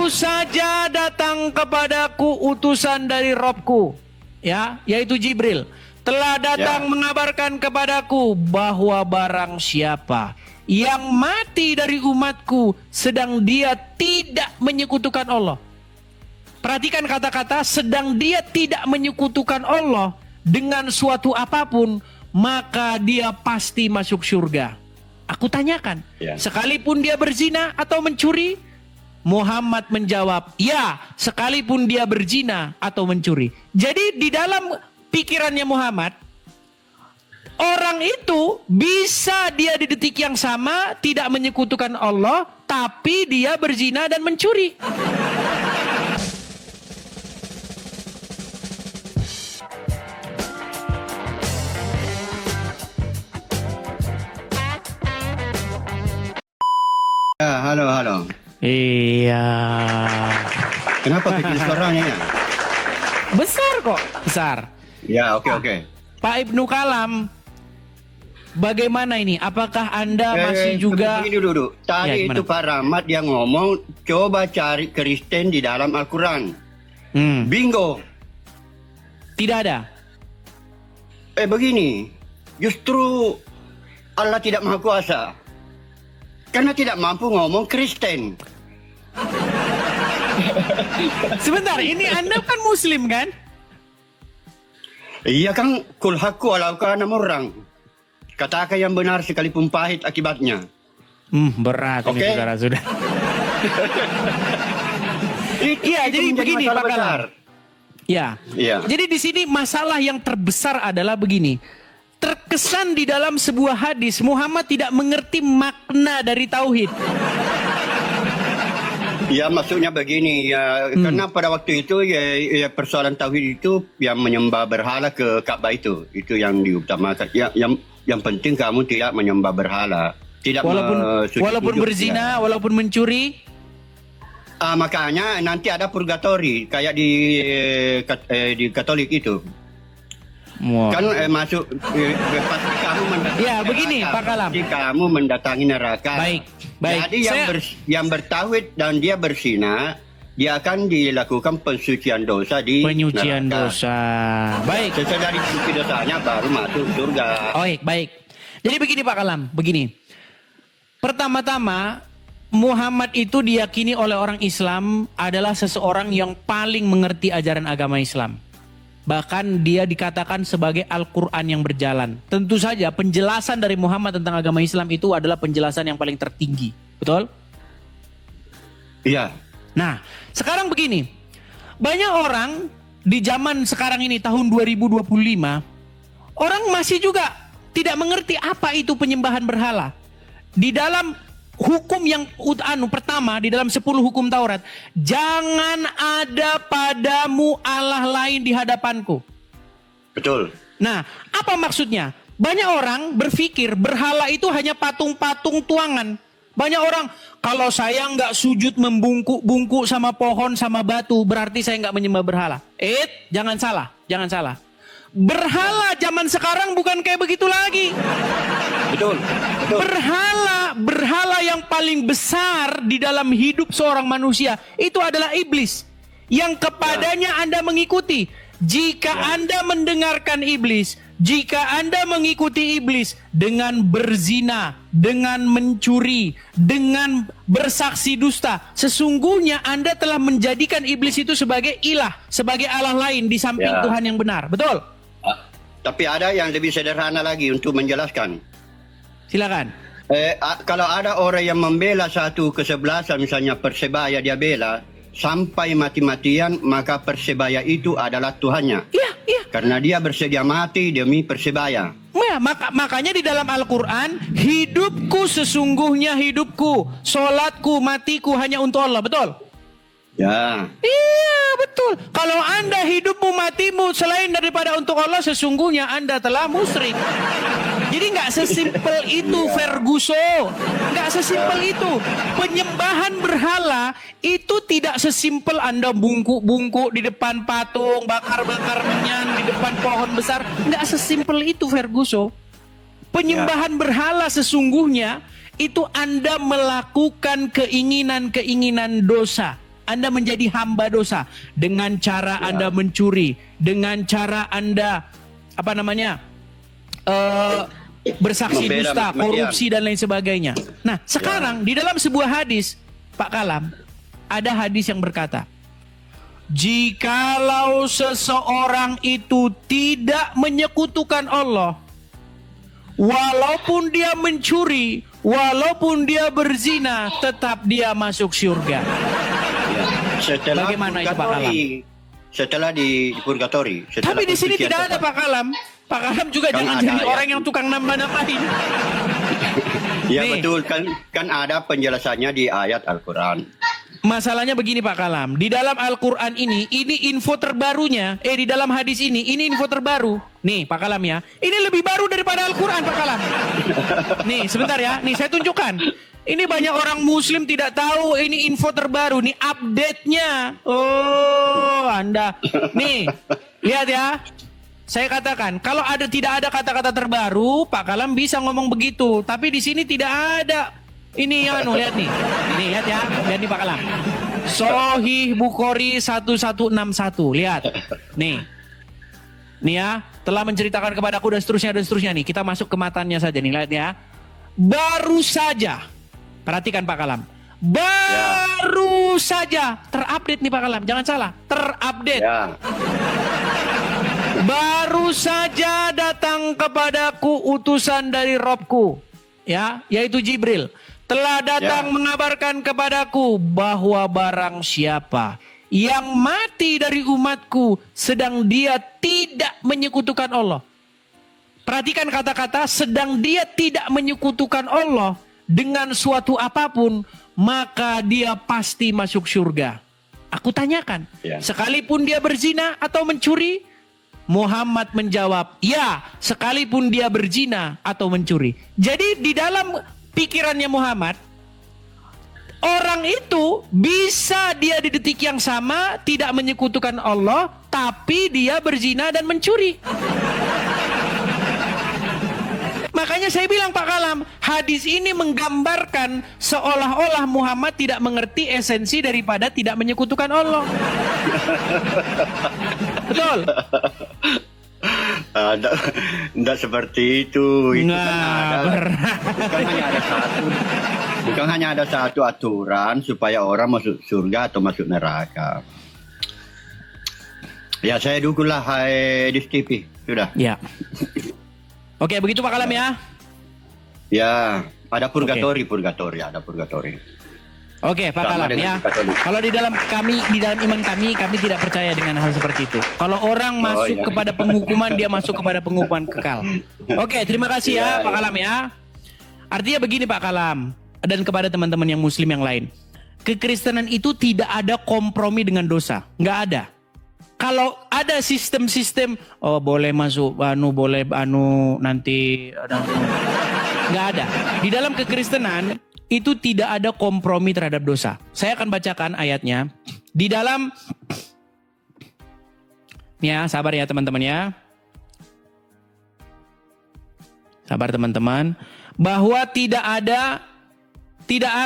baru saja datang kepadaku utusan dari Robku, ya, yaitu Jibril, telah datang mengabarkan kepadaku bahwa barang siapa yang mati dari umatku sedang dia tidak menyekutukan Allah. Perhatikan kata-kata, sedang dia tidak menyekutukan Allah dengan suatu apapun, maka dia pasti masuk surga. Aku tanyakan, sekalipun dia berzina atau mencuri? Muhammad menjawab, ya, sekalipun dia berzina atau mencuri. Jadi di dalam pikirannya Muhammad, orang itu bisa dia di detik yang sama tidak menyekutukan Allah, tapi dia berzina dan mencuri. Ya, halo. Iya. Kenapa kecil suaranya ya? Besar kok, besar. Ya, oke. Pak Ibnu Kalam, bagaimana ini? Apakah Anda masih juga... Begini dulu. Tadi itu Pak Rahmat dia ngomong, coba cari Kristen di dalam Al-Quran. Bingo. Tidak ada. Begini. Justru Allah tidak maha kuasa. Karena tidak mampu ngomong Kristen. Sebentar, ini Anda kan Muslim kan? Iya kan, kul haqqu walau kana murrang. Katakan yang benar sekalipun pahit akibatnya. Berat ini saudara-saudara. Iya, jadi begini Pak Kalam. Ya. Jadi di sini masalah yang terbesar adalah begini. Terkesan di dalam sebuah hadis Muhammad tidak mengerti makna dari tauhid. Ya, maksudnya begini ya, karena pada waktu itu ya persoalan tauhid itu yang menyembah berhala ke Ka'bah itu yang diutamakan. Yang penting kamu tidak menyembah berhala, tidak walaupun berzina, walaupun mencuri. Makanya nanti ada purgatori kayak di Katolik itu. Kan masuk pasti kamu mendatangi begini neraka, Pak Kalam. pasti kamu mendatangi neraka. Baik. Jadi yang bertauhid dan dia berzina, dia akan dilakukan pensucian dosa di penyucian neraka. Dosa. Baik. Setelah dicuci dosanya baru masuk surga. Baik. Jadi begini Pak Kalam, begini. Pertama-tama Muhammad itu diyakini oleh orang Islam adalah seseorang yang paling mengerti ajaran agama Islam. Bahkan dia dikatakan sebagai Al-Quran yang berjalan. Tentu saja penjelasan dari Muhammad tentang agama Islam itu adalah penjelasan yang paling tertinggi. Betul? Iya. Nah, sekarang begini. Banyak orang di zaman sekarang ini, tahun 2025, orang masih juga tidak mengerti apa itu penyembahan berhala. Di dalam hukum yang pertama di dalam 10 hukum Taurat, jangan ada padamu Allah lain di hadapanku. Betul. Nah, apa maksudnya? Banyak orang berpikir berhala itu hanya patung-patung tuangan. Banyak orang, kalau saya nggak sujud membungkuk-bungkuk sama pohon sama batu, berarti saya nggak menyembah berhala. Jangan salah. Berhala zaman sekarang bukan kayak begitu lagi. Betul. Berhala yang paling besar di dalam hidup seorang manusia itu adalah iblis, yang kepadanya Anda mengikuti. Jika Anda mendengarkan iblis, jika Anda mengikuti iblis dengan berzina, dengan mencuri, dengan bersaksi dusta, sesungguhnya Anda telah menjadikan iblis itu sebagai ilah, sebagai Allah lain di samping Tuhan yang benar. Betul? Tapi ada yang lebih sederhana lagi untuk menjelaskan. Silakan. Kalau ada orang yang membela satu kesebelasan, misalnya Persebaya dia bela, sampai mati-matian, maka Persebaya itu adalah Tuhannya. Iya. Karena dia bersedia mati demi Persebaya. Makanya di dalam Al-Quran, hidupku sesungguhnya hidupku, solatku, matiku hanya untuk Allah. Betul? Ya. Iya, betul. Kalau Anda hidupmu, matimu selain daripada untuk Allah, sesungguhnya Anda telah musyrik. Jadi nggak sesimpel itu, Ferguso. Nggak sesimpel itu. Penyembahan berhala itu tidak sesimpel Anda bungkuk-bungkuk di depan patung, bakar-bakar menyan di depan pohon besar. Nggak sesimpel itu, Ferguso. Penyembahan berhala sesungguhnya itu Anda melakukan keinginan-keinginan dosa. Anda menjadi hamba dosa dengan cara Anda mencuri, dengan cara Anda bersaksi dusta, korupsi dan lain sebagainya. Nah, sekarang di dalam sebuah hadis, Pak Kalam, ada hadis yang berkata, jikalau seseorang itu tidak menyekutukan Allah, walaupun dia mencuri, walaupun dia berzina, tetap dia masuk surga. Setelah Bagaimana itu, Pak Kalam? Setelah di purgatori. Tapi di sini tidak ada, Pak Kalam. Pak Kalam juga jangan jadi orang yang tukang nambah-nambahin. Ya Nih. betul, kan ada penjelasannya di ayat Al-Quran. Masalahnya begini Pak Kalam, di dalam Al-Quran ini info terbarunya, di dalam hadis ini info terbaru. Nih Pak Kalam ya, ini lebih baru daripada Al-Quran Pak Kalam. Nih sebentar ya, nih saya tunjukkan. Ini banyak orang muslim tidak tahu ini info terbaru, nih update-nya. Oh Anda, nih lihat ya. Saya katakan, kalau tidak ada kata-kata terbaru, Pak Kalam bisa ngomong begitu. Tapi di sini tidak ada. Ini lihat nih. Nih, lihat ya. Lihat nih Pak Kalam. Sahih Bukhari 1161. Lihat. Nih. Nih ya. Telah menceritakan kepadaku dan seterusnya nih. Kita masuk ke matanya saja nih. Lihat ya. Baru saja. Perhatikan Pak Kalam. Baru saja. Terupdate nih Pak Kalam. Jangan salah. Terupdate. Ya. Baru saja datang kepadaku utusan dari Robku, ya, yaitu Jibril. Telah datang mengabarkan kepadaku bahwa barang siapa yang mati dari umatku sedang dia tidak menyekutukan Allah. Perhatikan kata-kata sedang dia tidak menyekutukan Allah dengan suatu apapun, maka dia pasti masuk surga. Aku tanyakan, sekalipun dia berzina atau mencuri? Muhammad menjawab, ya, sekalipun dia berzina atau mencuri. Jadi di dalam pikirannya Muhammad, orang itu bisa dia di detik yang sama tidak menyekutukan Allah, tapi dia berzina dan mencuri. Makanya saya bilang Pak Kalam, hadis ini menggambarkan seolah-olah Muhammad tidak mengerti esensi daripada tidak menyekutukan Allah. Betul? Tidak seperti itu. Itu bukan hanya ada satu aturan supaya orang masuk surga atau masuk neraka. Ya saya dukunglah di TV. Sudah. Ya. Oke, begitu Pak Kalam ya. Ya, ada purgatori, ada purgatori. Oke, Pak Kalam ya. Kalau di dalam iman kami tidak percaya dengan hal seperti itu. Kalau orang masuk kepada penghukuman, dia masuk kepada penghukuman kekal. Oke, terima kasih ya Pak Kalam ya. Artinya begini Pak Kalam, dan kepada teman-teman yang muslim yang lain. Kekristenan itu tidak ada kompromi dengan dosa. Nggak ada. Kalau ada sistem-sistem, boleh masuk, boleh nanti, nggak ada. Di dalam kekristenan, itu tidak ada kompromi terhadap dosa. Saya akan bacakan ayatnya. Di dalam, ya sabar ya teman-teman ya. Sabar teman-teman. Bahwa tidak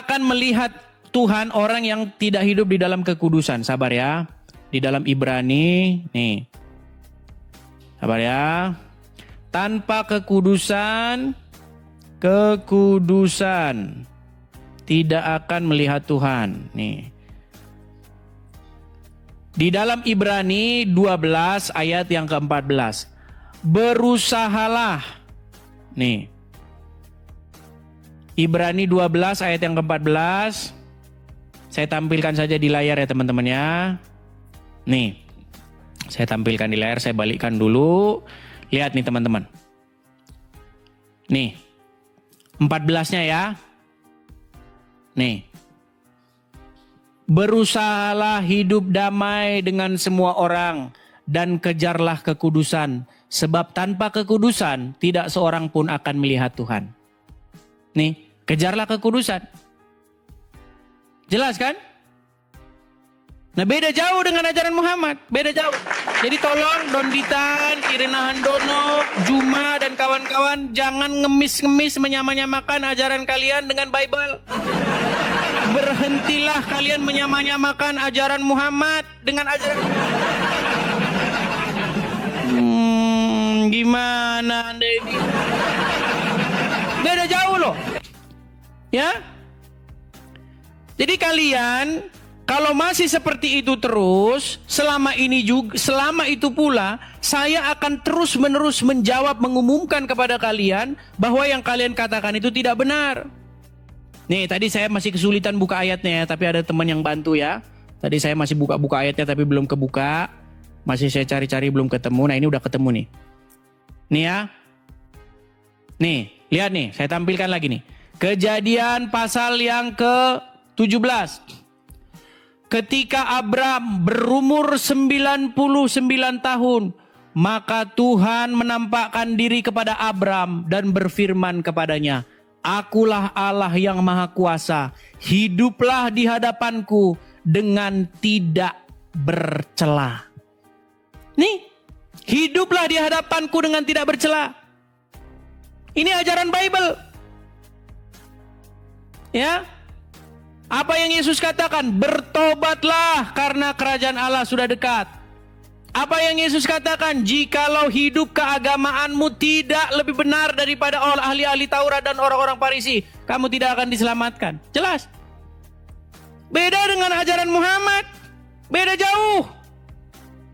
akan melihat Tuhan orang yang tidak hidup di dalam kekudusan. Sabar ya. Di dalam Ibrani, nih. Sabar ya. Tanpa kekudusan tidak akan melihat Tuhan. Nih. Di dalam Ibrani 12 ayat yang ke-14. Berusahalah. Nih. Ibrani 12 ayat yang ke-14. Saya tampilkan saja di layar ya teman-teman ya. Nih. Saya tampilkan di layar, saya balikkan dulu. Lihat nih teman-teman. Nih. 14-nya ya. Nih. Berusahalah hidup damai dengan semua orang dan kejarlah kekudusan, sebab tanpa kekudusan tidak seorang pun akan melihat Tuhan. Nih, kejarlah kekudusan. Jelas kan? Nah, beda jauh dengan ajaran Muhammad, beda jauh. Jadi tolong Donditan, Irina Handono, Juma dan kawan-kawan jangan ngemis-ngemis menyamakan ajaran kalian dengan Bible. Berhentilah kalian menyamakan ajaran Muhammad dengan ajaran gimana Anda ini? Beda jauh loh. Ya? Jadi kalian kalau masih seperti itu terus, selama itu pula saya akan terus-menerus menjawab, mengumumkan kepada kalian bahwa yang kalian katakan itu tidak benar. Nih, tadi saya masih kesulitan buka ayatnya ya, tapi ada teman yang bantu ya. Tadi saya masih buka-buka ayatnya tapi belum kebuka. Masih saya cari-cari belum ketemu. Nah, ini udah ketemu nih. Nih ya. Nih, lihat nih, saya tampilkan lagi nih. Kejadian pasal yang ke-17. Ketika Abram berumur 99 tahun, maka Tuhan menampakkan diri kepada Abram dan berfirman kepadanya, Akulah Allah yang Maha Kuasa, hiduplah di hadapanku dengan tidak bercela. Nih, hiduplah di hadapanku dengan tidak bercela. Ini ajaran Bible. Ya. Apa yang Yesus katakan? Bertobatlah karena kerajaan Allah sudah dekat. Apa yang Yesus katakan? Jikalau hidup keagamaanmu tidak lebih benar daripada ahli-ahli Taurat dan orang-orang Farisi, kamu tidak akan diselamatkan. Jelas. Beda dengan ajaran Muhammad. Beda jauh.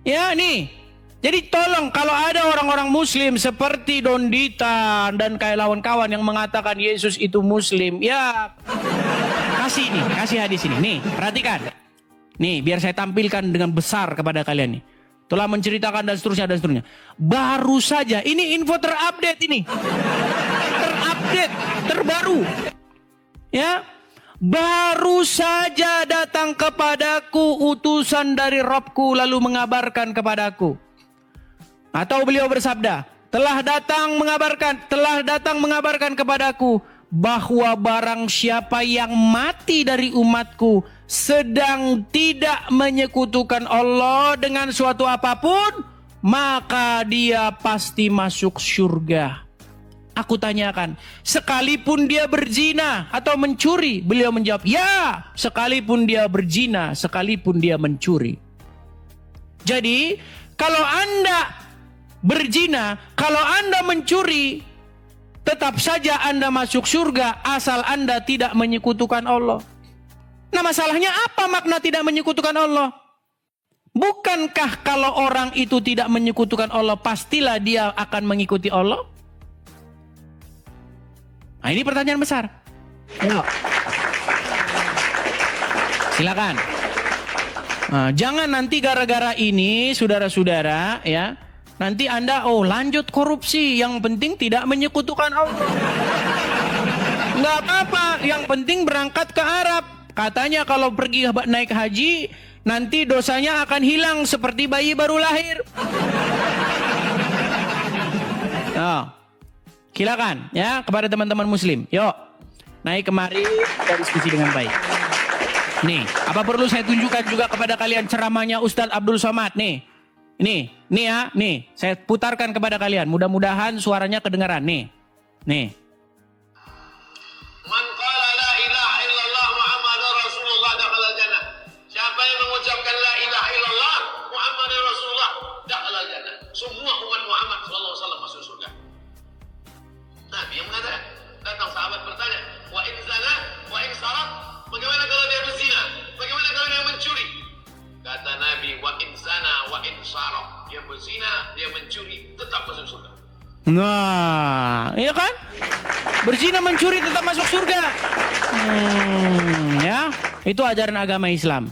Ya, nih. Jadi tolong kalau ada orang-orang Muslim seperti Don Dita dan kawan-kawan yang mengatakan Yesus itu Muslim, ya kasih hadis ini. Nih, perhatikan. Nih, biar saya tampilkan dengan besar kepada kalian nih. Telah menceritakan dan seterusnya. Baru saja, ini info terupdate ini. Terupdate, terbaru. Ya. Baru saja datang kepadaku utusan dari Robku lalu mengabarkan kepadaku. Atau beliau bersabda, telah datang mengabarkan kepadaku bahwa barang siapa yang mati dari umatku sedang tidak menyekutukan Allah dengan suatu apapun, maka dia pasti masuk surga. Aku tanyakan, sekalipun dia berzina atau mencuri? Beliau menjawab, ya, sekalipun dia berzina, sekalipun dia mencuri. Jadi, kalau Anda berzina, kalau Anda mencuri, tetap saja Anda masuk surga asal Anda tidak menyekutukan Allah. Nah, masalahnya apa makna tidak menyekutukan Allah? Bukankah kalau orang itu tidak menyekutukan Allah, pastilah dia akan mengikuti Allah? Nah, ini pertanyaan besar. Ayo. Silakan. Nah, jangan nanti gara-gara ini, saudara-saudara, ya, nanti Anda, lanjut korupsi. Yang penting tidak menyekutukan Allah. Nggak apa-apa, yang penting berangkat ke Arab. Katanya kalau pergi naik haji, nanti dosanya akan hilang seperti bayi baru lahir. Nah, silakan ya kepada teman-teman Muslim. Yuk, naik kemari kita diskusi dengan baik. Nih, apa perlu saya tunjukkan juga kepada kalian ceramahnya Ustadz Abdul Somad? Nih ya, saya putarkan kepada kalian. Mudah-mudahan suaranya kedengaran. Nih. Man qala la ilaha illallah Muhammadur Rasulullah dakhala jannah. Siapa yang mengucapkan la ilaha illallah Muhammadur Rasulullah dakhala jannah. Semua umat Muhammad sallallahu alaihi wasallam masuk surga. Nabi yang mengatakan, datang sahabat bertanya, wa in zana wa in sarat, bagaimana kalau dia berzina? Bagaimana kalau dia mencuri? Kata Nabi, wa in zana wa in sarat, dia berzina, dia mencuri, tetap masuk surga. Nah, iya kan? Berzina mencuri tetap masuk surga. Ya, itu ajaran agama Islam.